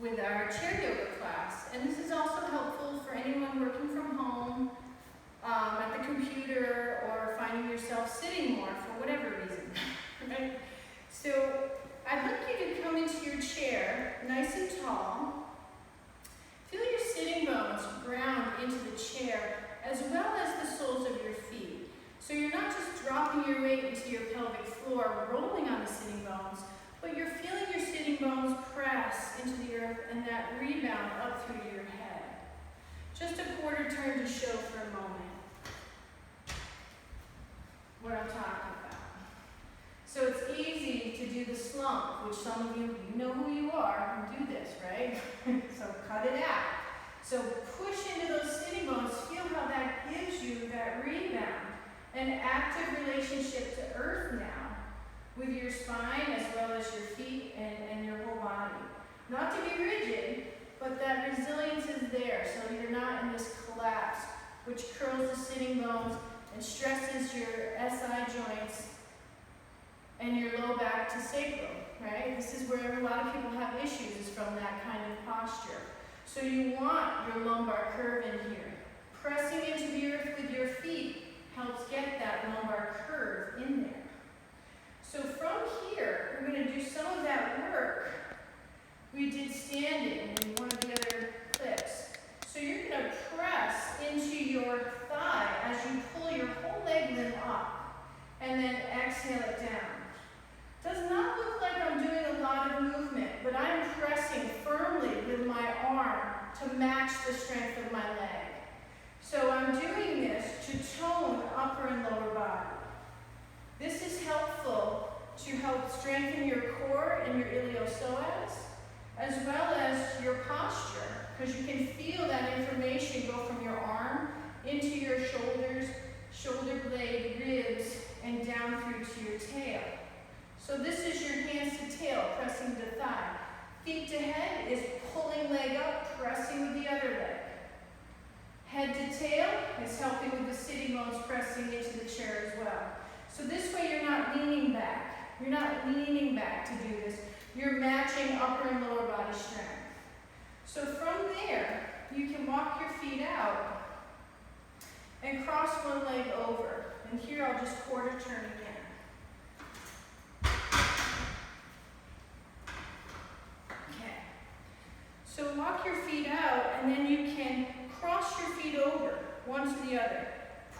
with our chair yoga class. And this is also helpful for anyone working from home, at the computer, or finding yourself sitting more for whatever reason, right? So I'd like you to come into your chair, nice and tall. Feel your sitting bones ground into the chair, as well as the soles of your feet. So you're not just dropping your weight into your pelvic floor, rolling on the sitting bones, but you're feeling your sitting bones press into the earth and that rebound up through your head. Just a quarter turn to show for a moment what I'm talking about. So it's easy to do the slump, which some of you know who you are and do this, right? So cut it out. So push into those sitting bones. Feel how that gives you that rebound, an active relationship to earth now, with your spine as well as your feet and your whole body. Not to be rigid, but that resilience is there, so you're not in this collapse, which curls the sitting bones and stresses your SI joints and your low back to sacral, right? This is where a lot of people have issues, is from that kind of posture. So you want your lumbar curve in here. Pressing into the earth with your feet helps get that lumbar curve in there. So from here, we're going to do some of that work we did standing in one of the other clips. So you're going to press into your thigh as you pull your whole leg limb up, and then exhale it down. Does not look like I'm doing a lot of movement, but I'm pressing firmly with my arm to match the strength of my leg. So I'm doing this to tone upper and lower body. This is helpful to help strengthen your core and your iliopsoas, as well as your posture, because you can feel that information go from your arm into your shoulders, shoulder blade, ribs, and down through to your tail. So this is your hands to tail, pressing to thigh. Feet to head is pulling leg up, pressing with the other leg. Head to tail is helping with the sitting bones, pressing into the chair as well. So this way you're not leaning back. You're not leaning back to do this. You're matching upper and lower body strength. So from there, you can walk your feet out and cross one leg over. And here I'll just quarter turn again. So walk your feet out, and then you can cross your feet over, one to the other.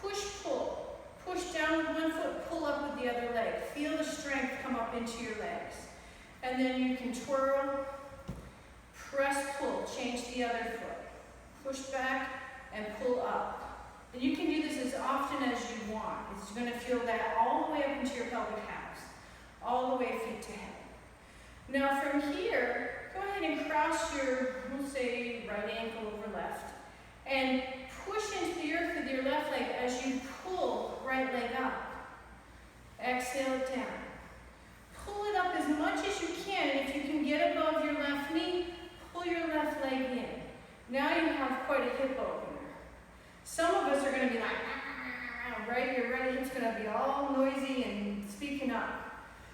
Push, pull. Push down with one foot, pull up with the other leg. Feel the strength come up into your legs. And then you can twirl, press, pull, change the other foot. Push back and pull up. And you can do this as often as you want. It's going to feel that all the way up into your pelvic house, all the way feet to head. Now from here, go ahead and cross your, we'll say, right ankle over left, and push into the earth with your left leg as you pull right leg up. Exhale it down. Pull it up as much as you can, and if you can get above your left knee, pull your left leg in. Now you have quite a hip opener. Some of us are going to be like, right? Your right hip's going to be all noisy and speaking up.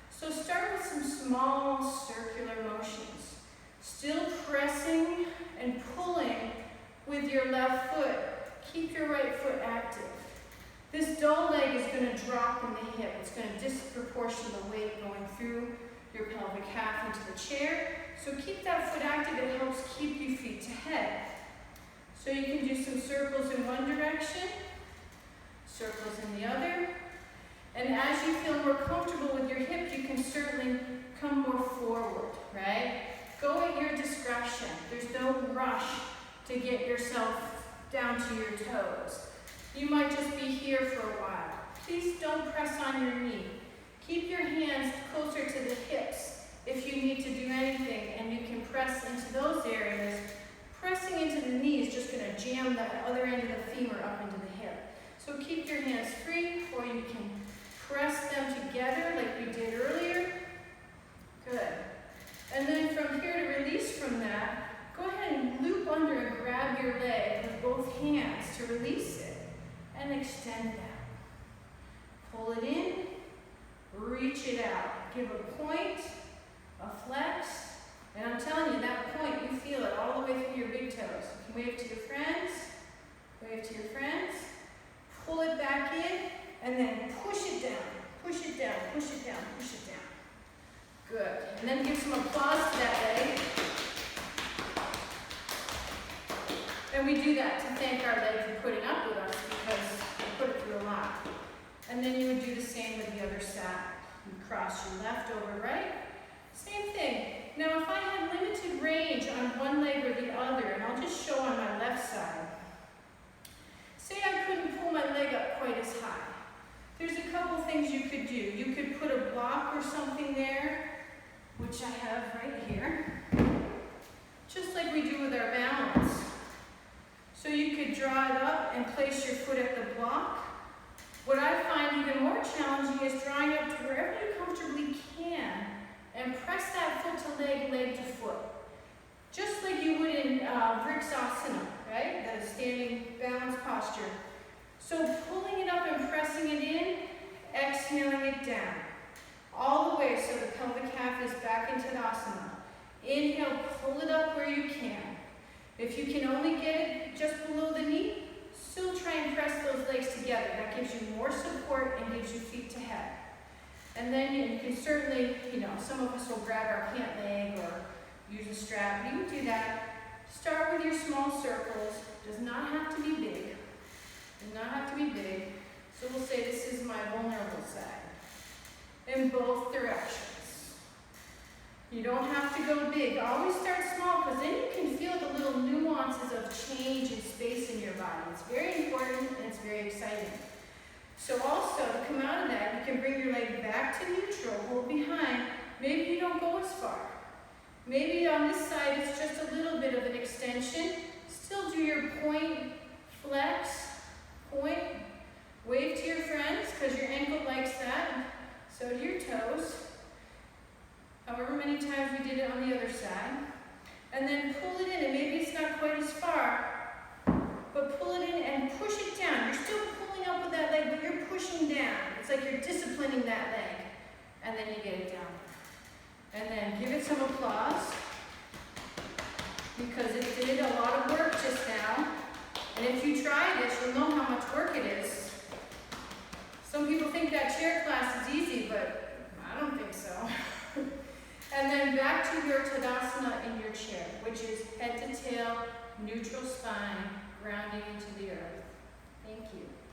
So start with some small circular motions. Still pressing and pulling with your left foot. Keep your right foot active. This dull leg is going to drop in the hip. It's going to disproportion the weight going through your pelvic half into the chair. So keep that foot active. It helps keep you feet to head. So you can do some circles in one direction, circles in the other. And as you feel more comfortable with your hip, you can certainly come more forward, right? Go at your discretion. There's no rush to get yourself down to your toes. You might just be here for a while. Please don't press on your knee. Keep your hands closer to the hips if you need to do anything, and you can press into those areas. Pressing into the knee is just going to jam the other end of the femur up into the hip. So keep your hands free, or you can press them together like we did earlier. Good. And then from here to release from that, go ahead and loop under and grab your leg with both hands to release it and extend that. Pull it in, reach it out. Give a point, a flex, and I'm telling you, that point, you Good. And then give some applause to that leg. And we do that to thank our leg for putting up with us because we put it through a lot. And then you would do the same with the other side. You cross your left over right. Same thing. Now if I had limited range on one leg or the other, and I'll just show on my left side. Say I couldn't pull my leg up quite as high. There's a couple things you could do. You could put a block or something there, which I have right here, just like we do with our balance. So you could draw it up and place your foot at the block. What I find even more challenging is drawing up to wherever you comfortably can and press that foot to leg, leg to foot. Just like you would in Vriksasana, right? That is standing balance posture. So pulling it up and pressing it in, exhaling it down. All the way so the pelvic half is back into Tadasana. Inhale, pull it up where you can. If you can only get it just below the knee, still try and press those legs together. That gives you more support and gives you feet to head. And then you can certainly, some of us will grab our pant leg or use a strap. You can do that. Start with your small circles. Does not have to be big. Does not have to be big. So we'll say this is my vulnerable side. In both directions. You don't have to go big. Always start small because then you can feel the little nuances of change and space in your body. It's very important and it's very exciting. So also, to come out of that, you can bring your leg back to neutral, hold behind. Maybe you don't go as far. Maybe on this side it's just a little bit of an extension. Still do your point, flex, point, wave to your friends because your ankle likes that. So do your toes. However many times we did it on the other side. And then pull it in, and maybe it's not quite as far, but pull it in and push it down. You're still pulling up with that leg, but you're pushing down. It's like you're disciplining that leg. And then you get it down. And then give it some applause, because it did a lot of work just now. And if you try this, you'll know how much work it is. Some people think that chair class is easy, but I don't think so. And then back to your Tadasana in your chair, which is head to tail, neutral spine, grounding into the earth.